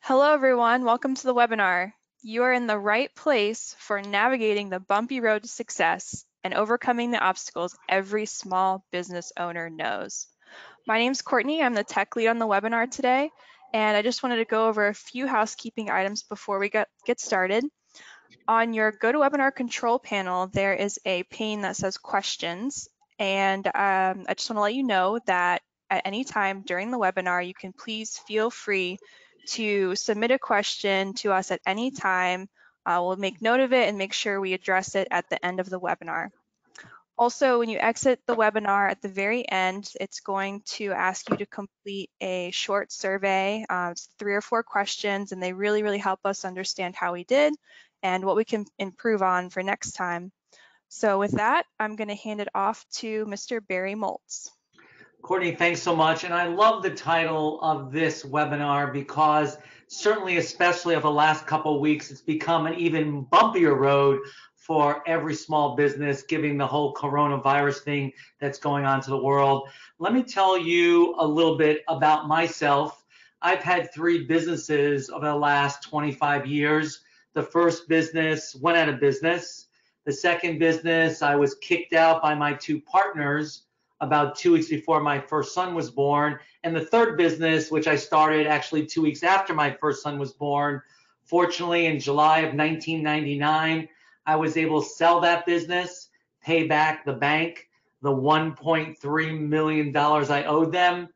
Hello everyone, welcome to the webinar. You are in the right place for navigating the bumpy road to success and overcoming the obstacles every small business owner knows. My name's Courtney, I'm the tech lead on the webinar today, and I just wanted to go over a few housekeeping items before we get started. On your GoToWebinar control panel, there is a pane that says questions, and I just want to let you know that at any time during the webinar, you can please feel free to submit a question to us at any time. We'll make note of it and make sure we address it at the end of the webinar. Also, when you exit the webinar at the very end, it's going to ask you to complete a short survey. It's 3 or 4 questions, and they really help us understand how we did and what we can improve on for next time. So with that, I'm going to hand it off to Mr. Barry Moltz. Courtney, thanks so much. And I love the title of this webinar because certainly, especially over the last couple of weeks, it's become an even bumpier road for every small business, given the whole coronavirus thing that's going on to the world. Let me tell you a little bit about myself. I've had 3 businesses over the last 25 years. The first business went out of business. The second business, I was kicked out by my 2 partners about 2 weeks before my first son was born. And the third business, which I started actually 2 weeks after my first son was born, fortunately in July of 1999, I was able to sell that business, pay back the bank the $1.3 million I owed them.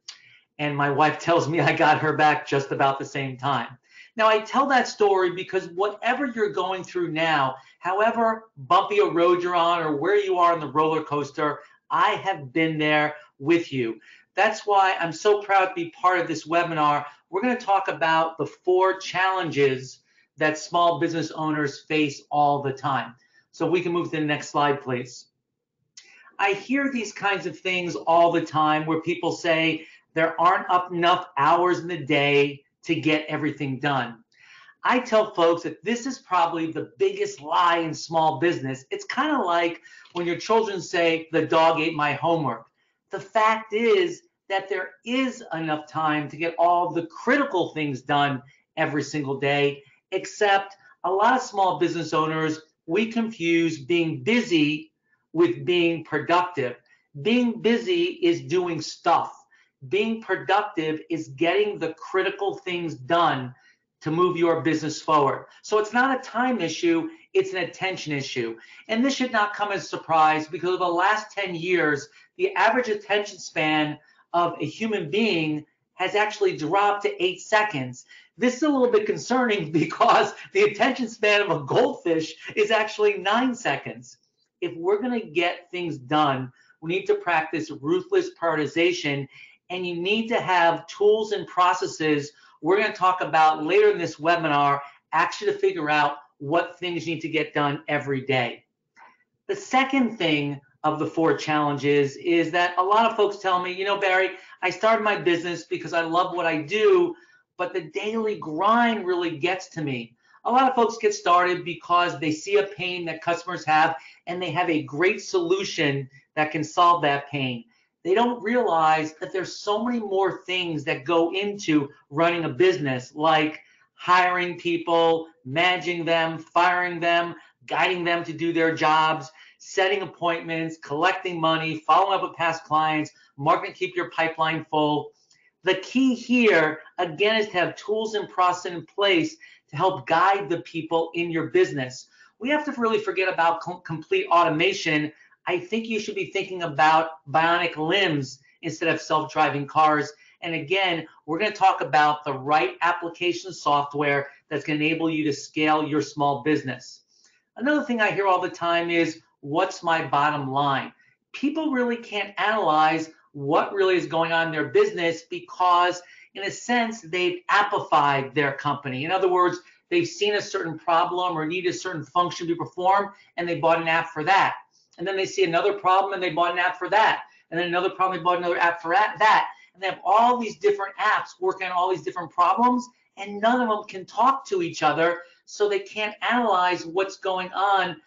And my wife tells me I got her back just about the same time. Now, I tell that story because whatever you're going through now, however bumpy a road you're on or where you are on the roller coaster, I have been there with you. That's why I'm so proud to be part of this webinar. We're going to talk about the 4 challenges that small business owners face all the time. So we can move to the next slide, please. I hear these kinds of things all the time where people say there aren't enough hours in the day to get everything done. I tell folks that this is probably the biggest lie in small business. It's kind of like when your children say, the dog ate my homework. The fact is that there is enough time to get all the critical things done every single day, except a lot of small business owners, we confuse being busy with being productive. Being busy is doing stuff. Being productive is getting the critical things done to move your business forward. So it's not a time issue, it's an attention issue. And this should not come as a surprise because over the last 10 years, the average attention span of a human being has actually dropped to 8 seconds. This is a little bit concerning because the attention span of a goldfish is actually 9 seconds. If we're going to get things done, we need to practice ruthless prioritization, and you need to have tools and processes we're going to talk about later in this webinar, actually to figure out what things you need to get done every day. The second thing of the 4 challenges is that a lot of folks tell me, Barry, I started my business because I love what I do, but the daily grind really gets to me. A lot of folks get started because they see a pain that customers have and they have a great solution that can solve that pain. They don't realize that there's so many more things that go into running a business, like hiring people, managing them, firing them, guiding them to do their jobs, setting appointments, collecting money, following up with past clients, marketing to keep your pipeline full. The key here, again, is to have tools and process in place to help guide the people in your business. We have to really forget about complete automation. I think you should be thinking about bionic limbs instead of self-driving cars. And again, we're going to talk about the right application software that's going to enable you to scale your small business. Another thing I hear all the time is, what's my bottom line? People really can't analyze what really is going on in their business because, in a sense, they've appified their company. In other words, they've seen a certain problem or need a certain function to be performed, and they bought an app for that. And then they see another problem and they bought an app for that. And then another problem, they bought another app for that. And they have all these different apps working on all these different problems, and none of them can talk to each other, so they can't analyze what's going on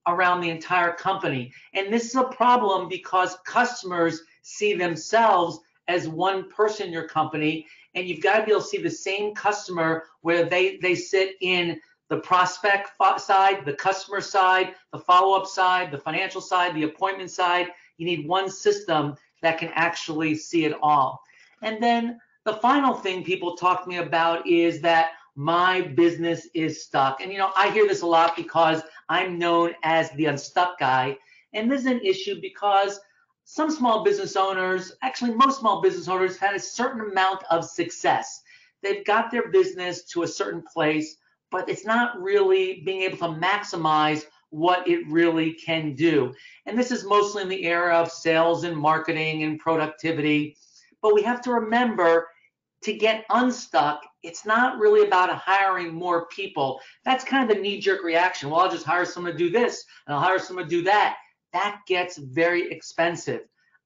around the entire company. And this is a problem because customers see themselves as one person in your company, and you've got to be able to see the same customer where they sit in the prospect side, the customer side, the follow-up side, the financial side, the appointment side. You need one system that can actually see it all. And then the final thing people talk to me about is that my business is stuck. And I hear this a lot because I'm known as the unstuck guy. And this is an issue because some small business owners, actually most small business owners, had a certain amount of success. They've got their business to a certain place, but it's not really being able to maximize what it really can do. And this is mostly in the area of sales and marketing and productivity. But we have to remember, to get unstuck, it's not really about hiring more people. That's kind of the knee-jerk reaction. Well, I'll just hire someone to do this, and I'll hire someone to do that. That gets very expensive.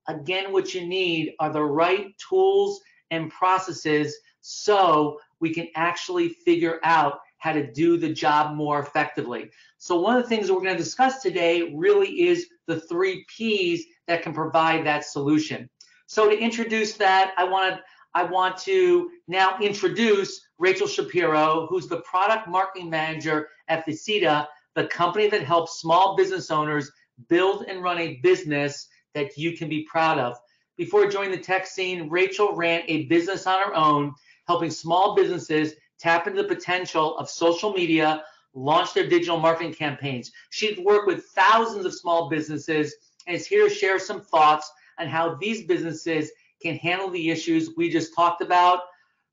Again, what you need are the right tools and processes so we can actually figure out how to do the job more effectively. So one of the things that we're going to discuss today really is the 3 Ps that can provide that solution. So to introduce that, I want to now introduce Rachel Shapiro, who's the product marketing manager at Visita, the company that helps small business owners build and run a business that you can be proud of. Before joining the tech scene, Rachel ran a business on her own, helping small businesses tap into the potential of social media, launch their digital marketing campaigns. She's worked with thousands of small businesses and is here to share some thoughts on how these businesses can handle the issues we just talked about.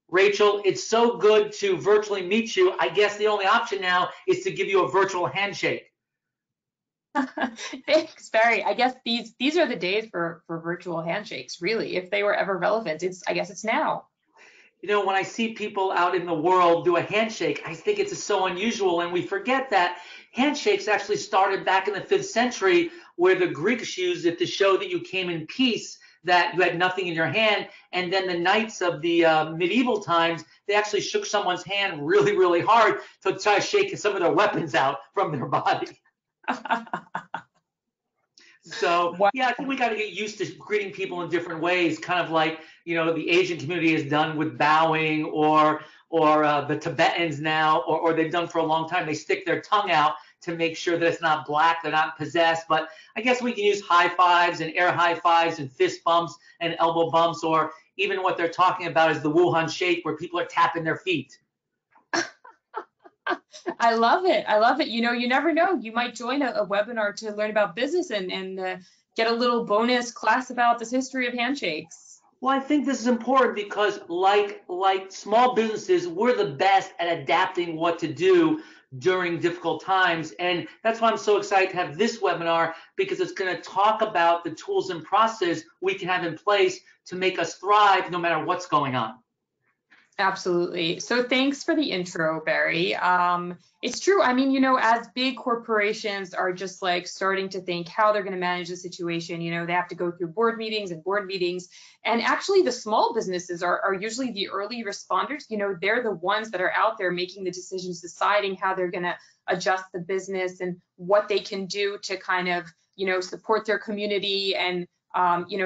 Rachel, it's so good to virtually meet you. I guess the only option now is to give you a virtual handshake. Thanks, Barry. I guess these are the days for virtual handshakes, really. If they were ever relevant, I guess it's now. When I see people out in the world do a handshake, I think it's so unusual, and we forget that handshakes actually started back in the 5th century, where the Greeks used it to show that you came in peace, that you had nothing in your hand. And then the knights of the medieval times, they actually shook someone's hand really, really hard to try to shake some of their weapons out from their body. So yeah, I think we got to get used to greeting people in different ways, kind of like the Asian community has done with bowing, or the Tibetans now, or they've done for a long time. They stick their tongue out to make sure that it's not black, they're not possessed. But I guess we can use high fives and air high fives and fist bumps and elbow bumps, or even what they're talking about is the Wuhan shake, where people are tapping their feet. I love it. I love it. You never know. You might join a webinar to learn about business and get a little bonus class about this history of handshakes. Well, I think this is important because like small businesses, we're the best at adapting what to do during difficult times. And that's why I'm so excited to have this webinar, because it's going to talk about the tools and process we can have in place to make us thrive no matter what's going on. Absolutely. So thanks for the intro, Barry. It's true. I mean, as big corporations are just like starting to think how they're going to manage the situation, they have to go through board meetings. And actually the small businesses are usually the early responders. They're the ones that are out there making the decisions, deciding how they're going to adjust the business and what they can do to kind of, support their community and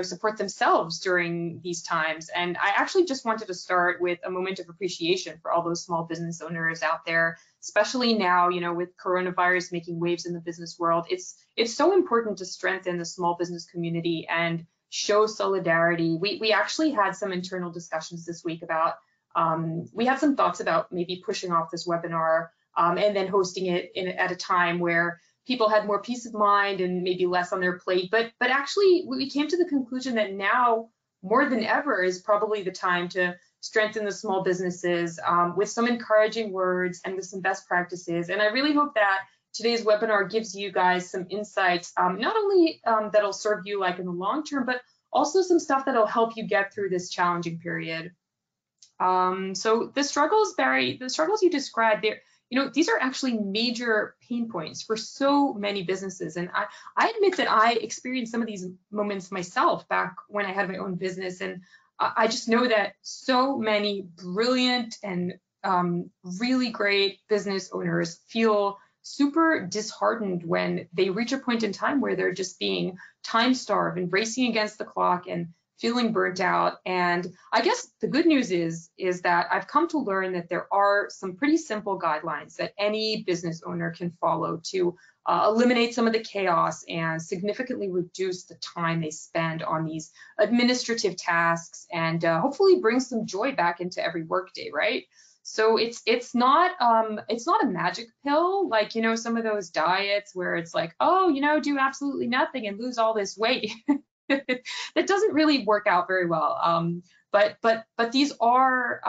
support themselves during these times. And I actually just wanted to start with a moment of appreciation for all those small business owners out there, especially now, with coronavirus making waves in the business world. It's so important to strengthen the small business community and show solidarity. We actually had some internal discussions this week about, we had some thoughts about maybe pushing off this webinar and then hosting it at a time where people had more peace of mind and maybe less on their plate. But actually, we came to the conclusion that now, more than ever, is probably the time to strengthen the small businesses with some encouraging words and with some best practices. And I really hope that today's webinar gives you guys some insights, not only that'll serve you like in the long term, but also some stuff that'll help you get through this challenging period. So the struggles, Barry, the struggles you described there, these are actually major pain points for so many businesses. And I admit that I experienced some of these moments myself back when I had my own business. And I just know that so many brilliant and really great business owners feel super disheartened when they reach a point in time where they're just being time starved and racing against the clock and feeling burnt out. And I guess the good news is that I've come to learn that there are some pretty simple guidelines that any business owner can follow to eliminate some of the chaos and significantly reduce the time they spend on these administrative tasks, and hopefully bring some joy back into every workday, right? So it's not a magic pill like, you know, some of those diets where it's like, oh, you know, do absolutely nothing and lose all this weight. That doesn't really work out very well. But these are,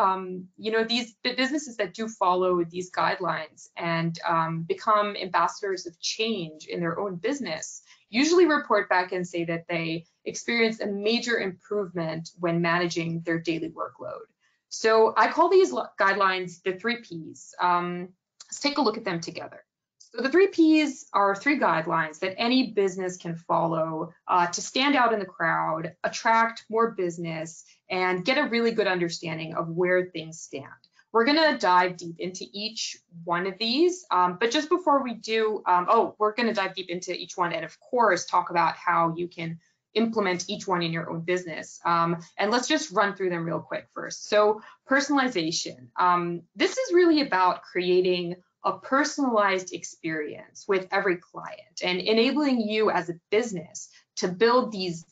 you know, these businesses that do follow these guidelines and become ambassadors of change in their own business usually report back and say that they experience a major improvement when managing their daily workload. So I call these guidelines the 3 Ps. Let's take a look at them together. So the 3 Ps are 3 guidelines that any business can follow to stand out in the crowd, attract more business, and get a really good understanding of where things stand. We're going to dive deep into each one of these, but just before we do, we're going to dive deep into each one and, of course, talk about how you can implement each one in your own business. And let's just run through them real quick first. So personalization. This is really about creating a personalized experience with every client and enabling you as a business to build these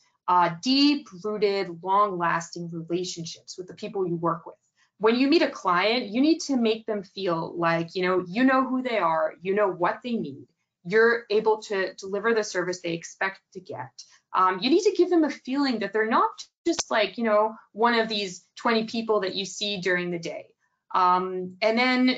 deep-rooted, long-lasting relationships with the people you work with. When you meet a client, you need to make them feel like, you know who they are, you know what they need, you're able to deliver the service they expect to get. You need to give them a feeling that they're not just like, you know, one of these 20 people that you see during the day. And then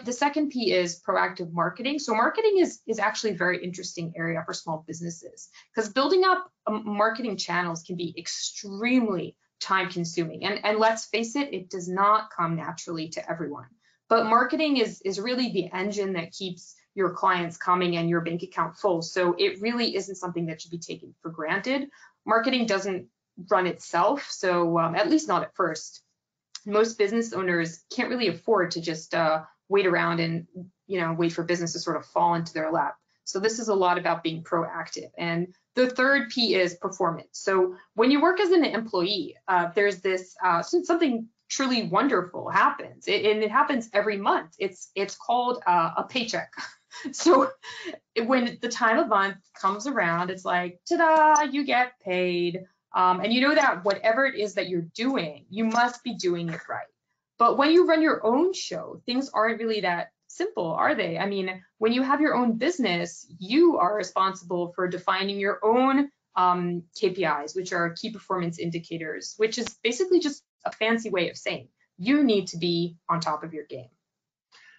the second P is proactive marketing. So marketing is actually a very interesting area for small businesses because building up marketing channels can be extremely time consuming. And let's face it, it does not come naturally to everyone. But marketing is really the engine that keeps your clients coming and your bank account full. So it really isn't something that should be taken for granted. Marketing doesn't run itself, so at least not at first. Most business owners can't really afford to just wait around and wait for business to sort of fall into their lap. So this is a lot about being proactive. And the third P is performance. So when you work as an employee, there's this something truly wonderful happens, and it happens every month. It's called a paycheck. So when the time of month comes around, it's like, ta-da, you get paid. And you know that whatever it is that you're doing, you must be doing it right. But when you run your own show, things aren't really that simple, are they? I mean, when you have your own business, you are responsible for defining your own KPIs, which are key performance indicators, which is basically just a fancy way of saying you need to be on top of your game.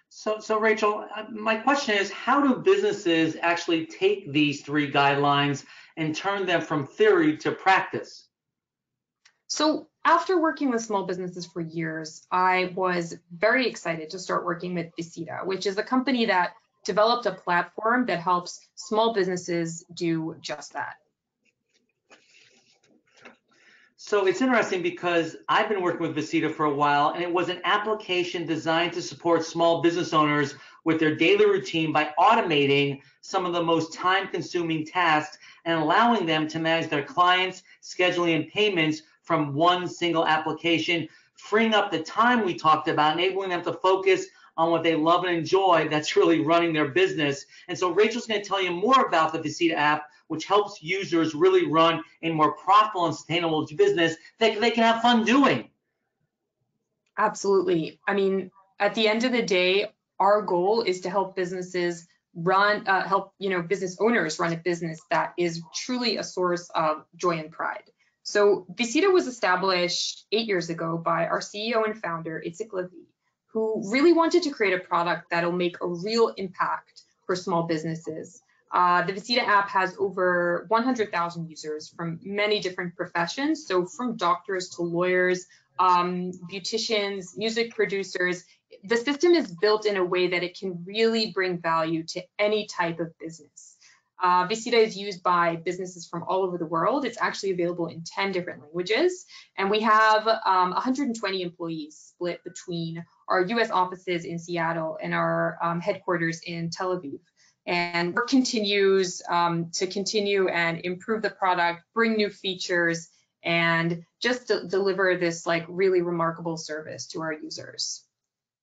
So Rachel, my question is, how do businesses actually take these 3 guidelines and turn them from theory to practice? So after working with small businesses for years, I was very excited to start working with Visita, which is a company that developed a platform that helps small businesses do just that. So it's interesting because I've been working with Visita for a while, and it was an application designed to support small business owners with their daily routine by automating some of the most time-consuming tasks and allowing them to manage their clients, scheduling, and payments from one single application, freeing up the time we talked about, enabling them to focus on what they love and enjoy, that's really running their business. And so Rachel's going to tell you more about the Visita app, which helps users really run a more profitable and sustainable business that they can have fun doing. Absolutely. I mean, at the end of the day, our goal is to help businesses help business owners run a business that is truly a source of joy and pride. So Visita was established 8 years ago by our CEO and founder, Itzik Levy, who really wanted to create a product that'll make a real impact for small businesses. The Visita app has over 100,000 users from many different professions, so from doctors to lawyers, beauticians, music producers. The system is built in a way that it can really bring value to any type of business. Visita is used by businesses from all over the world. It's actually available in 10 different languages, and we have 120 employees split between our US offices in Seattle and our headquarters in Tel Aviv. And work continues to continue and improve the product, bring new features, and just deliver this like really remarkable service to our users.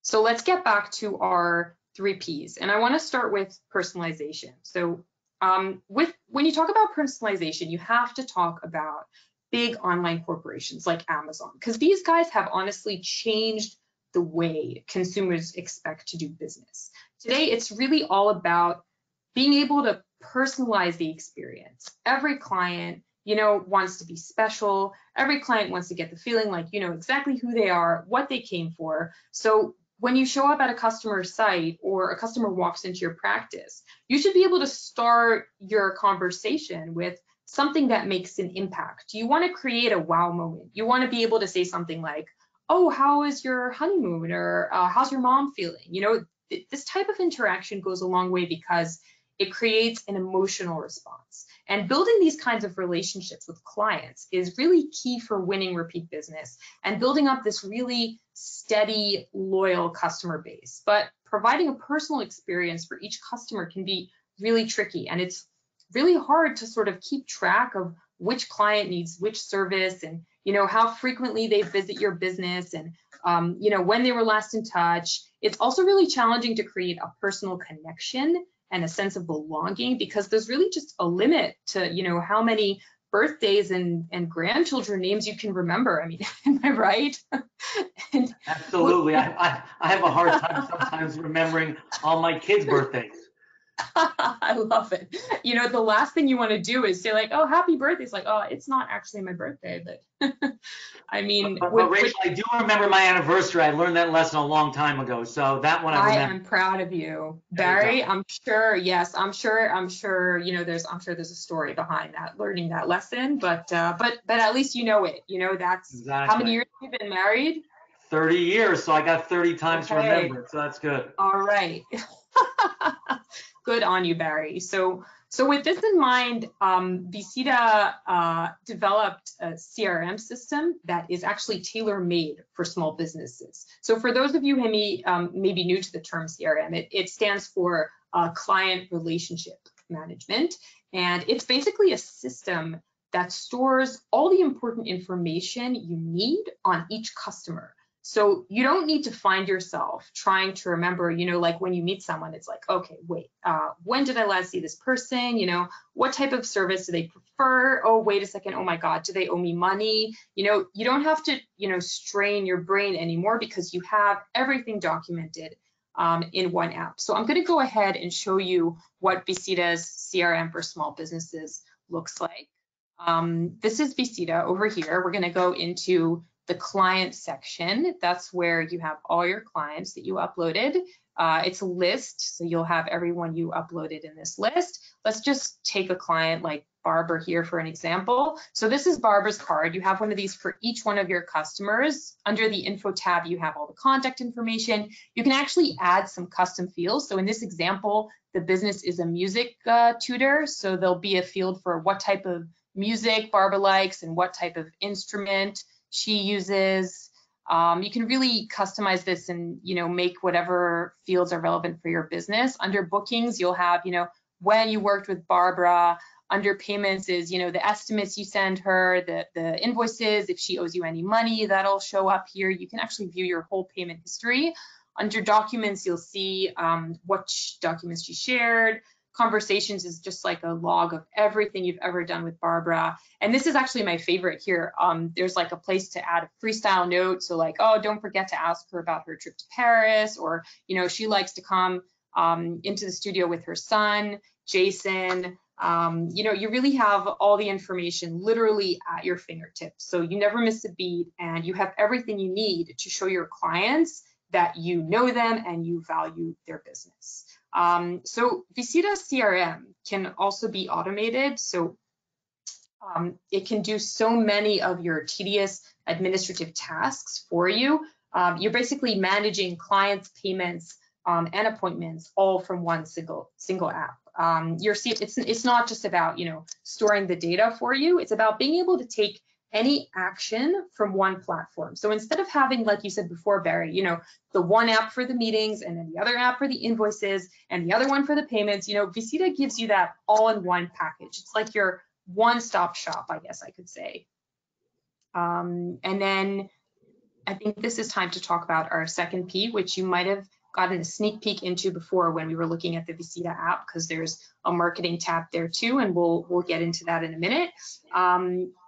So let's get back to our 3 Ps, and I want to start with personalization. So when you talk about personalization, you have to talk about big online corporations like Amazon, because these guys have honestly changed the way consumers expect to do business. Today, it's really all about being able to personalize the experience. Every client, wants to be special. Every client wants to get the feeling like you know exactly who they are, what they came for. So when you show up at a customer site or a customer walks into your practice, you should be able to start your conversation with something that makes an impact. You want to create a wow moment. You want to be able to say something like, oh, how is your honeymoon? Or how's your mom feeling? This type of interaction goes a long way because it creates an emotional response. And building these kinds of relationships with clients is really key for winning repeat business and building up this really steady, loyal customer base. But providing a personal experience for each customer can be really tricky. And it's really hard to sort of keep track of which client needs which service and how frequently they visit your business and when they were last in touch. It's also really challenging to create a personal connection and a sense of belonging because there's really just a limit to how many birthdays and grandchildren names you can remember. I mean, am I right? And Absolutely. I have a hard time sometimes remembering all my kids' birthdays. I love it. The last thing you want to do is say like, oh, happy birthday. It's like, oh, it's not actually my birthday, but I mean, But Rachel, I do remember my anniversary. I learned that lesson a long time ago. So that one I I remember. am proud of you, There you go. Barry. I'm sure, yes, I'm sure, there's a story behind that, learning that lesson, but at least you know it. That's how Exactly. many years have you been married? 30 years, so I got 30 times to Okay. remember it. So that's good. All right. Good on you, Barry. So with this in mind, Visita developed a CRM system that is actually tailor-made for small businesses. So for those of you who may be new to the term CRM, it stands for Client Relationship Management. And it's basically a system that stores all the important information you need on each customer. So you don't need to find yourself trying to remember, like when you meet someone, it's like, okay, wait, when did I last see this person? What type of service do they prefer? Oh, wait a second. Oh my God, do they owe me money? You don't have to, strain your brain anymore because you have everything documented in one app. So I'm going to go ahead and show you what Visita's CRM for small businesses looks like. This is Visita over here. We're going to go into the client section. That's where you have all your clients that you uploaded. It's a list, so you'll have everyone you uploaded in this list. Let's just take a client like Barbara here for an example. So this is Barbara's card. You have one of these for each one of your customers. Under the info tab, you have all the contact information. You can actually add some custom fields. So in this example, the business is a music tutor. So there'll be a field for what type of music Barbara likes and what type of instrument she uses. You can really customize this and make whatever fields are relevant for your business. Under bookings, you'll have when you worked with Barbara. Under payments is the estimates you send her, the invoices, if she owes you any money, that'll show up here. You can actually view your whole payment history. Under documents, you'll see what documents she shared. Conversations is just like a log of everything you've ever done with Barbara. And this is actually my favorite here. There's like a place to add a freestyle note. So like, oh, don't forget to ask her about her trip to Paris, or, she likes to come into the studio with her son, Jason. You really have all the information literally at your fingertips. So you never miss a beat and you have everything you need to show your clients that you know them and you value their business. So Visita CRM can also be automated. So it can do so many of your tedious administrative tasks for you. You're basically managing clients' payments and appointments all from one single app. It's not just about storing the data for you. It's about being able to take any action from one platform. So instead of having, like you said before, Barry, the one app for the meetings and then the other app for the invoices and the other one for the payments, Visita gives you that all in one package. It's like your one-stop shop, I guess I could say. And then I think this is time to talk about our second P, which you might have gotten a sneak peek into before when we were looking at the Visita app, because there's a marketing tab there too, and we'll get into that in a minute.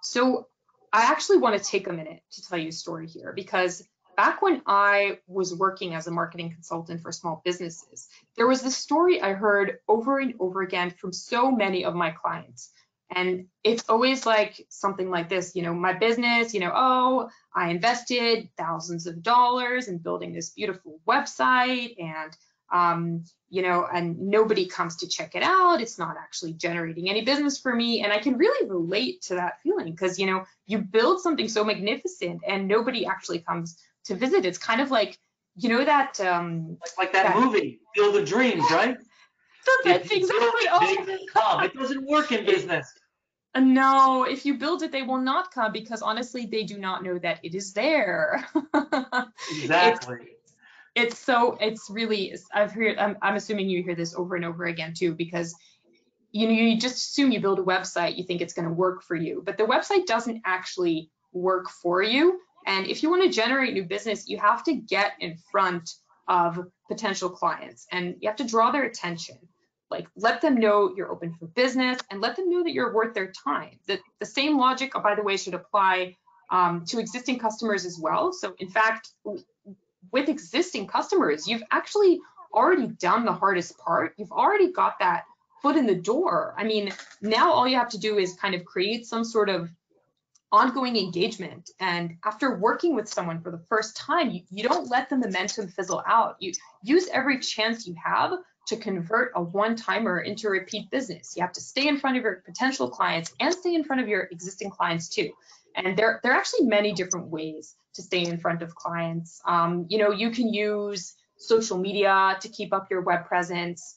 So I actually want to take a minute to tell you a story here, because back when I was working as a marketing consultant for small businesses, there was this story I heard over and over again from so many of my clients. And it's always like something like this, my business, oh, I invested thousands of dollars in building this beautiful website, and and nobody comes to check it out. It's not actually generating any business for me. And I can really relate to that feeling, because you build something so magnificent and nobody actually comes to visit. It's kind of like, that like that movie, Field of Dreams, right? That's If you build exactly. it, they will come. It doesn't work in business. No, if you build it, they will not come, because honestly, they do not know that it is there. Exactly. It's really, I've heard, I'm assuming you hear this over and over again too, because you just assume you build a website, you think it's going to work for you, but the website doesn't actually work for you. And if you want to generate new business, you have to get in front of potential clients and you have to draw their attention. Like, let them know you're open for business and let them know that you're worth their time. The same logic, by the way, should apply to existing customers as well. So in fact, with existing customers, you've actually already done the hardest part. You've already got that foot in the door. I mean, now all you have to do is kind of create some sort of ongoing engagement. And after working with someone for the first time, you don't let the momentum fizzle out. You use every chance you have to convert a one-timer into repeat business. You have to stay in front of your potential clients and stay in front of your existing clients too. And there are actually many different ways to stay in front of clients. You can use social media to keep up your web presence.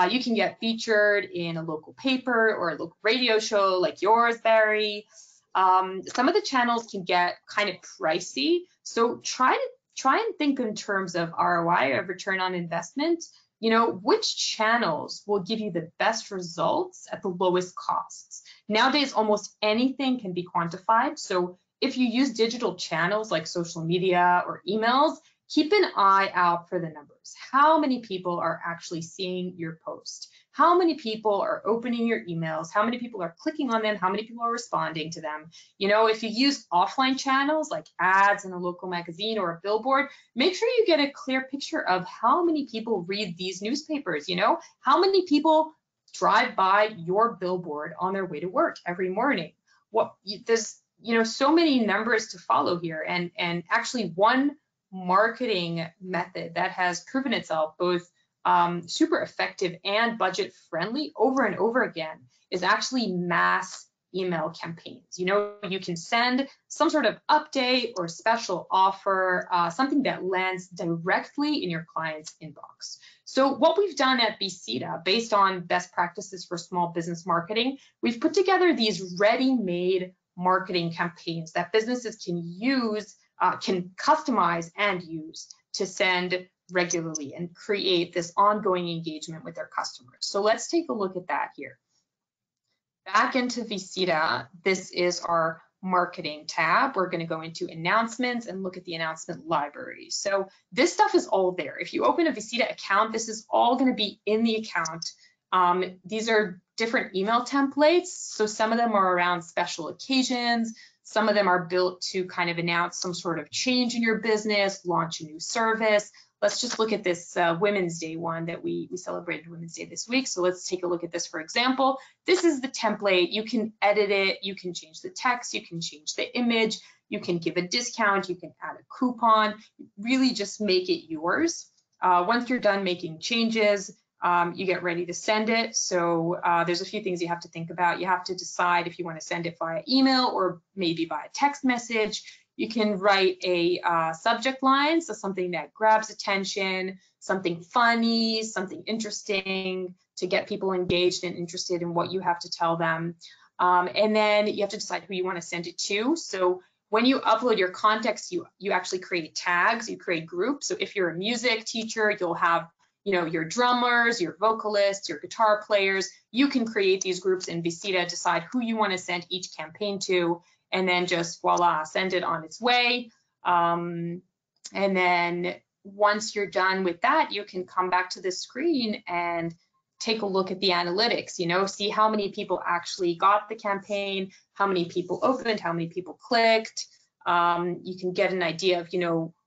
You can get featured in a local paper or a local radio show like yours, Barry. Some of the channels can get kind of pricey, so try and think in terms of ROI, or return on investment. Which channels will give you the best results at the lowest costs? Nowadays, almost anything can be quantified. So if you use digital channels like social media or emails, keep an eye out for the numbers. How many people are actually seeing your post? How many people are opening your emails? How many people are clicking on them? How many people are responding to them? If you use offline channels like ads in a local magazine or a billboard, make sure you get a clear picture of how many people read these newspapers. How many people drive by your billboard on their way to work every morning? There's so many numbers to follow here, and actually one marketing method that has proven itself both super effective and budget friendly over and over again is actually mass email campaigns. You can send some sort of update or special offer, something that lands directly in your client's inbox. So what we've done at Visita, based on best practices for small business marketing, we've put together these ready-made marketing campaigns that businesses can use, can customize and use to send regularly and create this ongoing engagement with their customers. So let's take a look at that here. Back into Visita, this is our marketing tab. We're going to go into announcements and look at the announcement library. So this stuff is all there. If you open a Visita account, this is all going to be in the account. These are different email templates. So some of them are around special occasions. Some of them are built to kind of announce some sort of change in your business, launch a new service. Let's just look at this Women's Day one that we celebrated Women's Day this week. So let's take a look at this, for example. This is the template. You can edit it. You can change the text. You can change the image. You can give a discount. You can add a coupon. Really just make it yours. Once you're done making changes, you get ready to send it. So there's a few things you have to think about. You have to decide if you want to send it via email or maybe via text message. You can write a subject line, so something that grabs attention, something funny, something interesting to get people engaged and interested in what you have to tell them. And then you have to decide who you want to send it to. So when you upload your context, you actually create tags, you create groups. So if you're a music teacher, you'll have your drummers, your vocalists, your guitar players. You can create these groups in Visita, decide who you want to send each campaign to. and then just voila, send it on its way. And then once you're done with that, you can come back to the screen and take a look at the analytics, see how many people actually got the campaign, how many people opened, how many people clicked. You can get an idea of,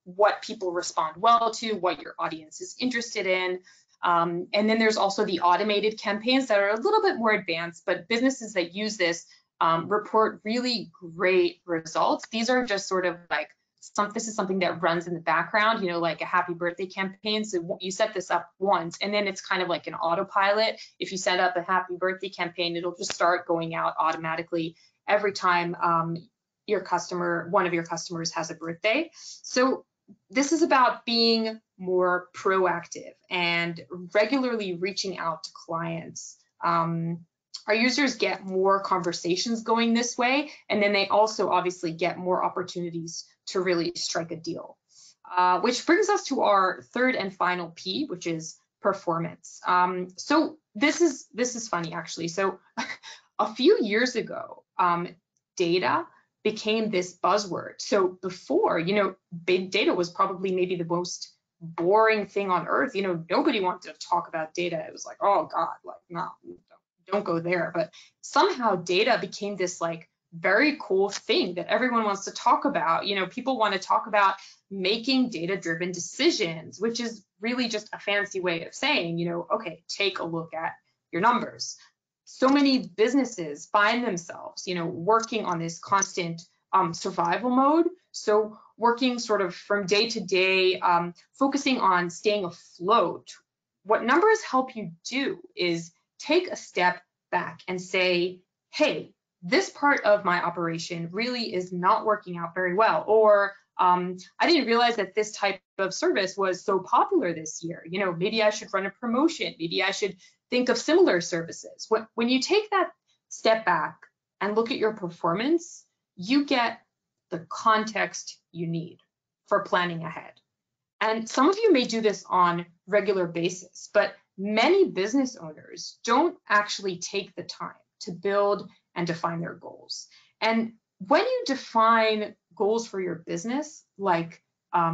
what people respond well to, what your audience is interested in. And then there's also the automated campaigns that are a little bit more advanced, but businesses that use this report really great results. These are just sort of like, this is something that runs in the background, like a happy birthday campaign. So you set this up once, and then it's kind of like an autopilot. If you set up a happy birthday campaign, it'll just start going out automatically every time one of your customers has a birthday. So this is about being more proactive and regularly reaching out to clients. Our users get more conversations going this way, and then they also obviously get more opportunities to really strike a deal. Which brings us to our third and final P, which is performance. So this is funny, actually. So a few years ago, data became this buzzword. So before, big data was probably maybe the most boring thing on earth. Nobody wanted to talk about data. It was like, oh God, like, no, don't go there. But somehow data became this like very cool thing that everyone wants to talk about. People want to talk about making data-driven decisions, which is really just a fancy way of saying, okay, take a look at your numbers. So many businesses find themselves, working on this constant survival mode. So working sort of from day to day, focusing on staying afloat. What numbers help you do is take a step back and say, hey, this part of my operation really is not working out very well, or I didn't realize that this type of service was so popular this year. Maybe I should run a promotion. Maybe I should think of similar services. When you take that step back and look at your performance, you get the context you need for planning ahead. And some of you may do this on regular basis, but many business owners don't actually take the time to build and define their goals. And when you define goals for your business, like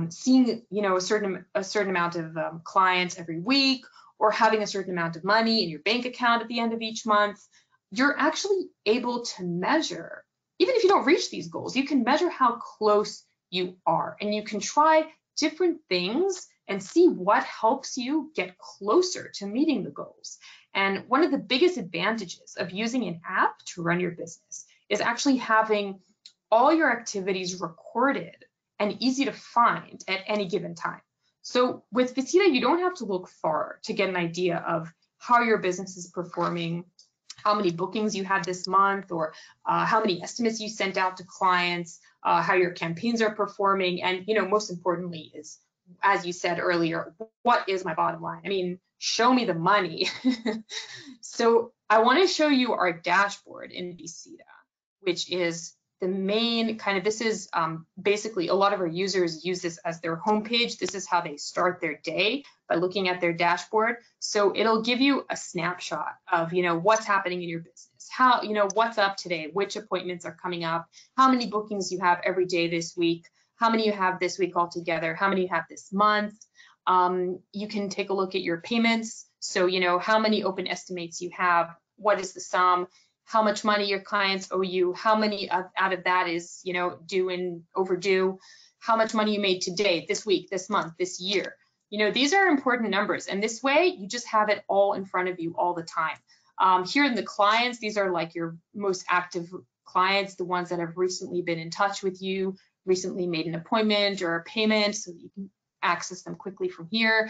seeing a certain amount of clients every week, or having a certain amount of money in your bank account at the end of each month, you're actually able to measure, even if you don't reach these goals, you can measure how close you are, and you can try different things and see what helps you get closer to meeting the goals. And one of the biggest advantages of using an app to run your business is actually having all your activities recorded and easy to find at any given time. So with Visita, you don't have to look far to get an idea of how your business is performing, how many bookings you had this month, or how many estimates you sent out to clients, how your campaigns are performing, and most importantly is, as you said earlier, what is my bottom line? I mean, show me the money. So I want to show you our dashboard in Visita, which is the main kind of, this is basically a lot of our users use this as their homepage. This is how they start their day, by looking at their dashboard. So it'll give you a snapshot of, what's happening in your business, how, what's up today, which appointments are coming up, how many bookings you have every day this week, how many you have this week altogether, how many you have this month. You can take a look at your payments. So, how many open estimates you have, what is the sum, how much money your clients owe you, how many out of that is, due and overdue, how much money you made today, this week, this month, this year. These are important numbers, and this way you just have it all in front of you all the time. Here in the clients, these are like your most active clients, the ones that have recently been in touch with you, recently made an appointment or a payment, so you can access them quickly from here.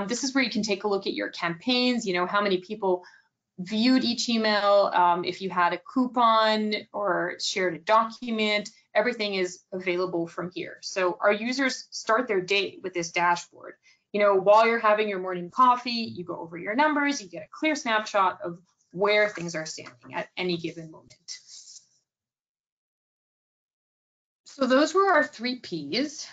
This is where you can take a look at your campaigns, how many people viewed each email, if you had a coupon or shared a document, everything is available from here. So our users start their day with this dashboard. While you're having your morning coffee, you go over your numbers, you get a clear snapshot of where things are standing at any given moment. So those were our 3 Ps.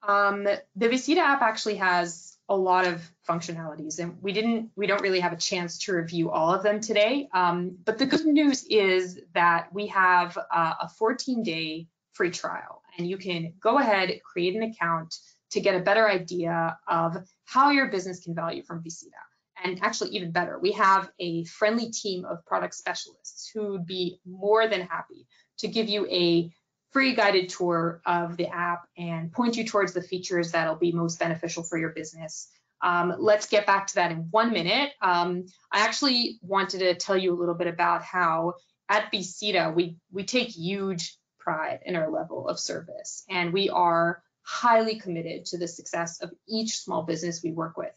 The Visita app actually has a lot of functionalities, and we don't really have a chance to review all of them today. But the good news is that we have a 14-day free trial, and you can go ahead, create an account to get a better idea of how your business can value from Visita. And actually, even better, we have a friendly team of product specialists who would be more than happy to give you a free guided tour of the app and point you towards the features that'll be most beneficial for your business. Let's get back to that in 1 minute. I actually wanted to tell you a little bit about how at Visita, we take huge pride in our level of service, and we are highly committed to the success of each small business we work with.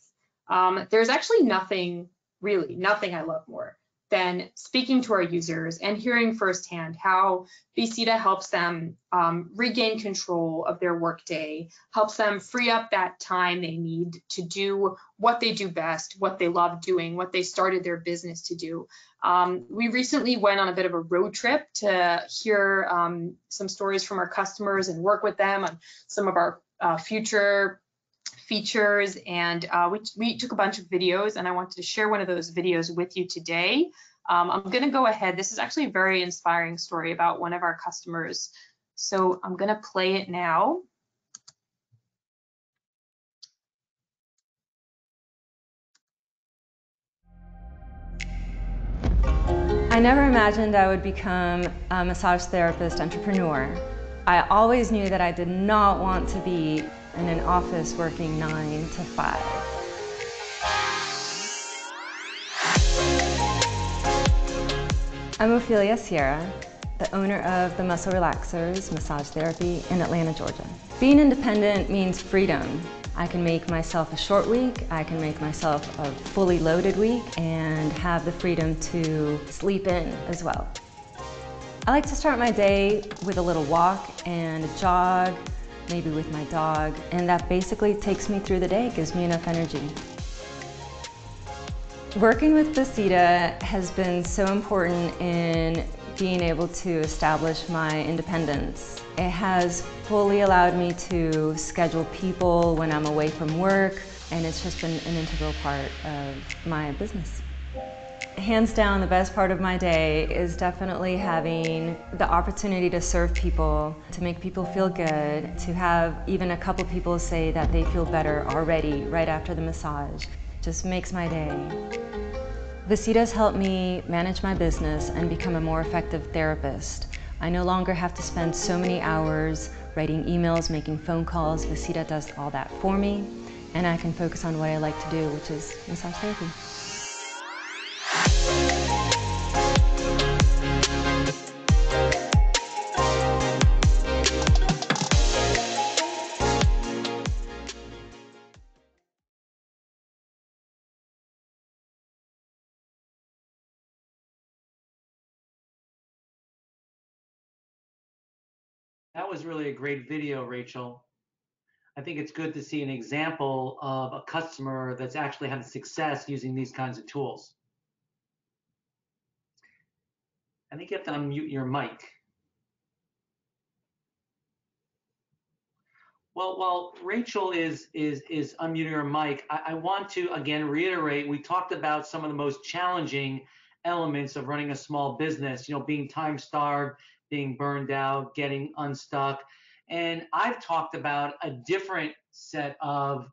There's actually nothing I love more than speaking to our users and hearing firsthand how Visita helps them regain control of their workday, helps them free up that time they need to do what they do best, what they love doing, what they started their business to do. We recently went on a bit of a road trip to hear some stories from our customers and work with them on some of our future features, and we took a bunch of videos, and I wanted to share one of those videos with you today. I'm going to go ahead. This is actually a very inspiring story about one of our customers, so I'm going to play it now. I never imagined I would become a massage therapist entrepreneur. I always knew that I did not want to be in an office working 9 to 5. I'm Ophelia Sierra, the owner of the Muscle Relaxers Massage Therapy in Atlanta, Georgia. Being independent means freedom. I can make myself a short week, I can make myself a fully loaded week, and have the freedom to sleep in as well. I like to start my day with a little walk and a jog, maybe with my dog, and that basically takes me through the day, gives me enough energy. Working with Visita has been so important in being able to establish my independence. It has fully allowed me to schedule people when I'm away from work, and it's just been an integral part of my business. Hands down, the best part of my day is definitely having the opportunity to serve people, to make people feel good, to have even a couple people say that they feel better already right after the massage. Just makes my day. Visita's helped me manage my business and become a more effective therapist. I no longer have to spend so many hours writing emails, making phone calls. Visita does all that for me, and I can focus on what I like to do, which is massage therapy. That was really a great video, Rachel. I think it's good to see an example of a customer that's actually having success using these kinds of tools. I think you have to unmute your mic. Well, while Rachel is unmuting her mic, I want to again reiterate, we talked about some of the most challenging elements of running a small business, being time starved, being burned out, getting unstuck. And I've talked about a different set of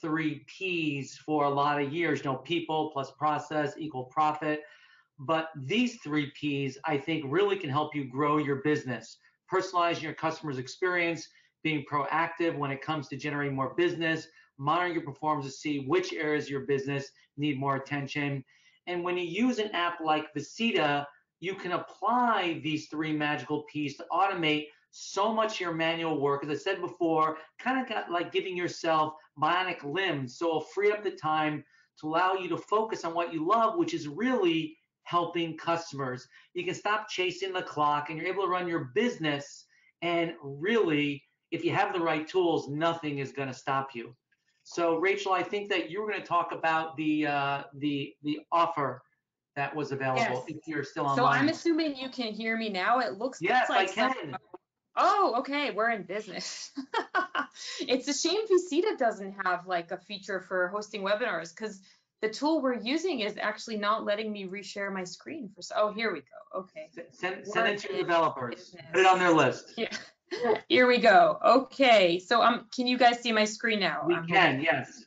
3 Ps for a lot of years, people plus process equal profit. But these 3 Ps, I think, really can help you grow your business, personalizing your customer's experience, being proactive when it comes to generating more business, monitoring your performance to see which areas of your business need more attention. And when you use an app like Visita, you can apply these 3 magical Ps to automate so much of your manual work. As I said before, kind of got like giving yourself bionic limbs. So it'll free up the time to allow you to focus on what you love, which is really helping customers. You can stop chasing the clock and you're able to run your business, and really, if you have the right tools, nothing is going to stop you. So, Rachel, I think that you were going to talk about the offer that was available. Yes. If you're still So online. I'm assuming you can hear me now. It looks Yes, like I can. Oh, okay, we're in business. It's a shame Visita doesn't have like a feature for hosting webinars, because the tool we're using is actually not letting me reshare my screen for, oh, here we go. Okay. Send it to your developers. Business. Put it on their list. Yeah. Here we go. Okay. So can you guys see my screen now? We can, yes.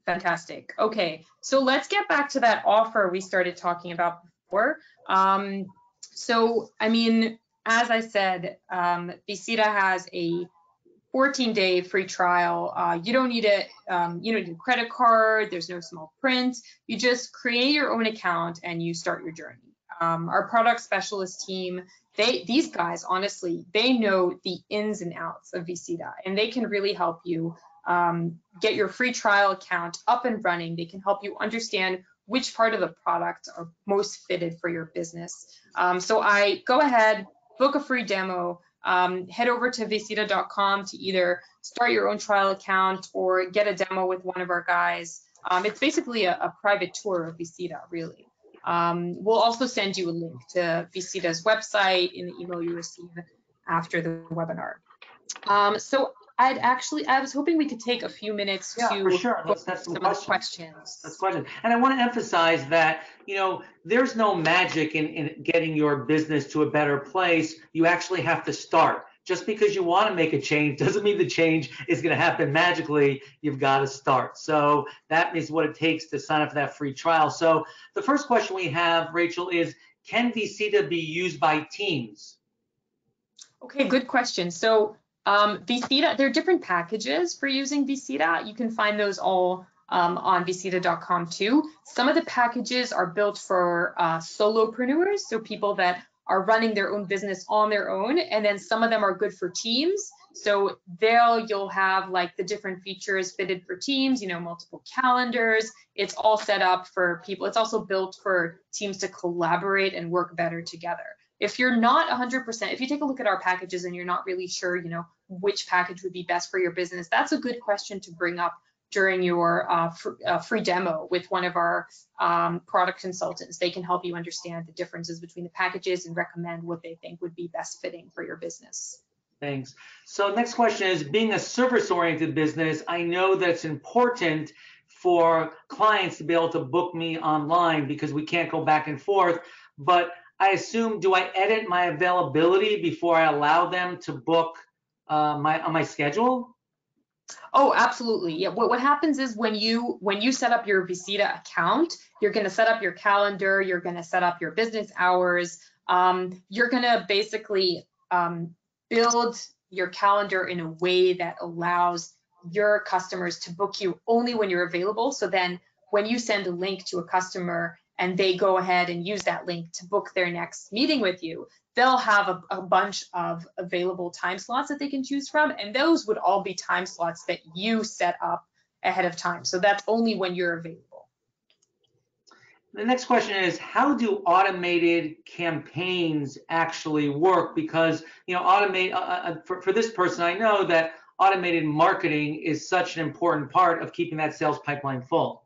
Fantastic. Okay. So let's get back to that offer we started talking about before. So, I mean, as I said, Visita has a 14-day free trial. You don't need a credit card. There's no small print. You just create your own account and you start your journey. Our product specialist team, these guys, honestly, they know the ins and outs of Visita, and they can really help you get your free trial account up and running. They can help you understand which part of the product are most fitted for your business. So I go ahead, book a free demo, head over to visita.com to either start your own trial account or get a demo with one of our guys. It's basically a private tour of Visita, really. We'll also send you a link to Visita's website in the email you receive after the webinar. So I was hoping we could take a few minutes to for sure. Let's have some questions. That's questions. And I want to emphasize that, there's no magic in getting your business to a better place. You actually have to start. Just because you want to make a change doesn't mean the change is going to happen magically. You've got to start. So that is what it takes to sign up for that free trial. So the first question we have, Rachel, is can Visita be used by teams? Okay, good question. So Visita, there are different packages for using Visita. You can find those all on visita.com too. Some of the packages are built for solopreneurs, so people that are running their own business on their own, and then some of them are good for teams. So you'll have like the different features fitted for teams, multiple calendars. It's all set up for people. It's also built for teams to collaborate and work better together. If you're not 100%, if you take a look at our packages and you're not really sure, which package would be best for your business, that's a good question to bring up during your free demo with one of our product consultants. They can help you understand the differences between the packages and recommend what they think would be best fitting for your business. Thanks. So next question is, being a service-oriented business, I know that it's important for clients to be able to book me online because we can't go back and forth, but I assume, do I edit my availability before I allow them to book on my schedule? Oh, absolutely. Yeah. What happens is when you set up your Visita account, you're going to set up your calendar, you're going to set up your business hours. You're going to basically build your calendar in a way that allows your customers to book you only when you're available. So then when you send a link to a customer and they go ahead and use that link to book their next meeting with you, they'll have a bunch of available time slots that they can choose from. And those would all be time slots that you set up ahead of time. So that's only when you're available. The next question is, how do automated campaigns actually work? Because, for this person, I know that automated marketing is such an important part of keeping that sales pipeline full.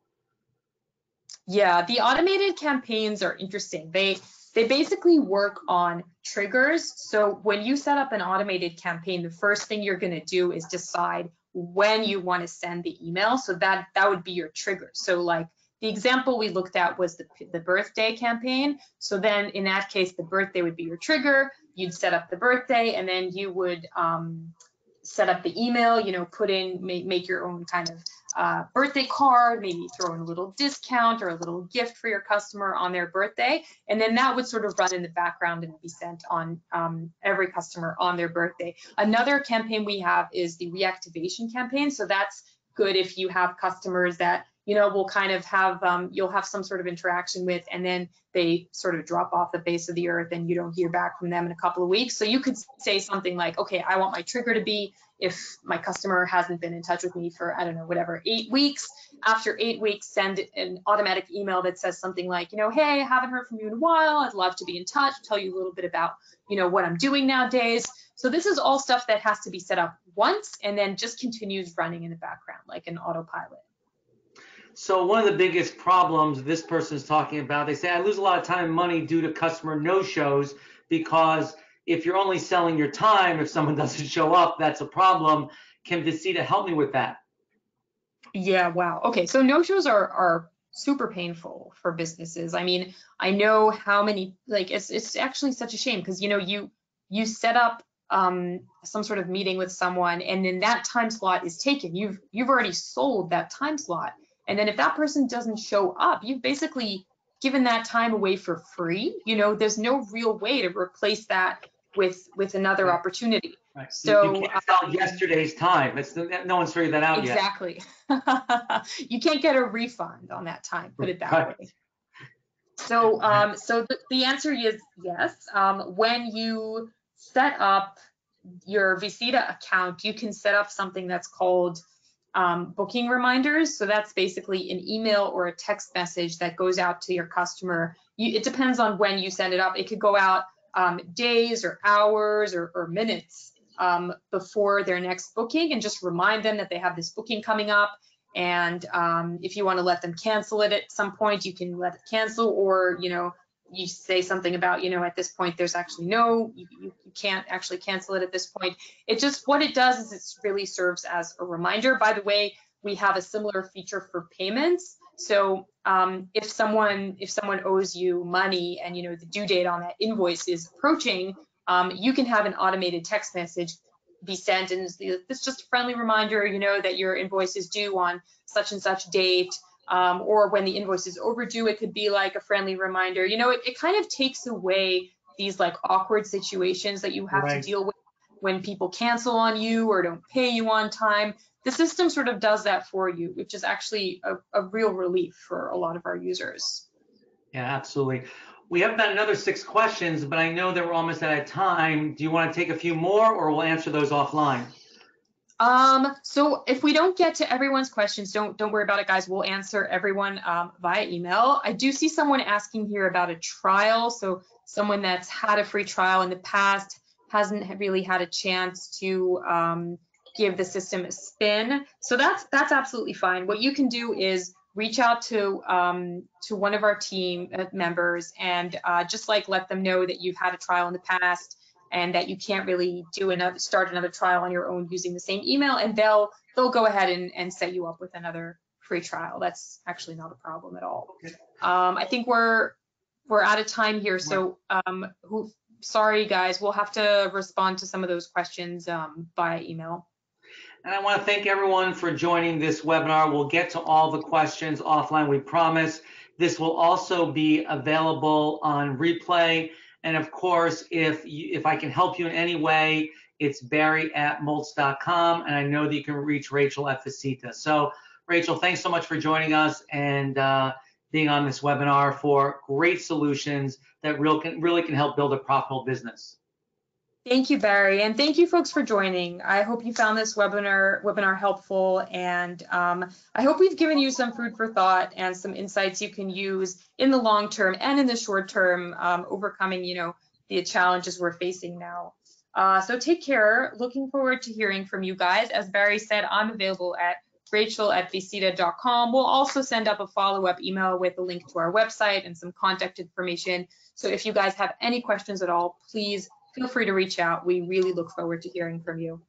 Yeah, the automated campaigns are interesting. They basically work on triggers. So when you set up an automated campaign, the first thing you're going to do is decide when you want to send the email. So that would be your trigger. So like the example we looked at was the birthday campaign. So then in that case, the birthday would be your trigger. You'd set up the birthday, and then you would set up the email, make your own kind of birthday card, maybe throw in a little discount or a little gift for your customer on their birthday. And then that would sort of run in the background and be sent on every customer on their birthday. Another campaign we have is the reactivation campaign. So that's good if you have customers that will kind of have, you'll have some sort of interaction with, and then they sort of drop off the face of the earth and you don't hear back from them in a couple of weeks. So you could say something like, okay, I want my trigger to be if my customer hasn't been in touch with me for, I don't know, whatever, 8 weeks. After 8 weeks, send an automatic email that says something like, hey, I haven't heard from you in a while. I'd love to be in touch, tell you a little bit about, what I'm doing nowadays. So this is all stuff that has to be set up once and then just continues running in the background like an autopilot. So one of the biggest problems this person is talking about, they say, I lose a lot of time and money due to customer no-shows, because if you're only selling your time, if someone doesn't show up, that's a problem. Can Visita help me with that? Yeah, wow. Okay, so no-shows are super painful for businesses. I mean, I know how many, like it's actually such a shame because you set up some sort of meeting with someone and then that time slot is taken. You've already sold that time slot. And then if that person doesn't show up, you've basically given that time away for free. There's no real way to replace that with another Right. opportunity. Right. You So can't sell yesterday's time. No one's figured that out yet. exactly. You can't get a refund on that time, put it that Right. way. So, so the answer is yes. When you set up your Visita account, you can set up something that's called booking reminders. So that's basically an email or a text message that goes out to your customer. It depends on when you send it up. It could go out days or hours or minutes before their next booking, and just remind them that they have this booking coming up. And if you want to let them cancel it at some point, you can let it cancel, or you say something about at this point there's actually you can't actually cancel it at this point. It just, what it does is it really serves as a reminder. By the way, we have a similar feature for payments. So if someone owes you money and the due date on that invoice is approaching, you can have an automated text message be sent, and it's just a friendly reminder, that your invoice is due on such and such date. Or when the invoice is overdue, it could be like a friendly reminder. It kind of takes away these like awkward situations that you have to Right. deal with when people cancel on you or don't pay you on time. The system sort of does that for you, which is actually a real relief for a lot of our users. Yeah, absolutely. We have about another 6 questions, but I know that we're almost out of time. Do you want to take a few more, or we'll answer those offline? So if we don't get to everyone's questions, don't worry about it, guys. We'll answer everyone via email. I do see someone asking here about a trial. So someone that's had a free trial in the past hasn't really had a chance to give the system a spin. So that's absolutely fine. What you can do is reach out to one of our team members and just like let them know that you've had a trial in the past and that you can't really start another trial on your own using the same email, and they'll go ahead and set you up with another free trial. That's actually not a problem at all. Okay. I think we're out of time here, so sorry guys, we'll have to respond to some of those questions via email. And I want to thank everyone for joining this webinar. We'll get to all the questions offline, we promise. This will also be available on replay. And of course, if I can help you in any way, it's barry@moltz.com. And I know that you can reach Rachel at Visita. So Rachel, thanks so much for joining us and being on this webinar for great solutions that really can help build a profitable business. Thank you, Barry, and thank you folks for joining. I hope you found this webinar helpful, and I hope we've given you some food for thought and some insights you can use in the long term and in the short term, overcoming the challenges we're facing now. So take care. Looking forward to hearing from you guys. As Barry said, I'm available at rachel@visita.com. We'll also send up a follow-up email with a link to our website and some contact information. So if you guys have any questions at all, please feel free to reach out. We really look forward to hearing from you.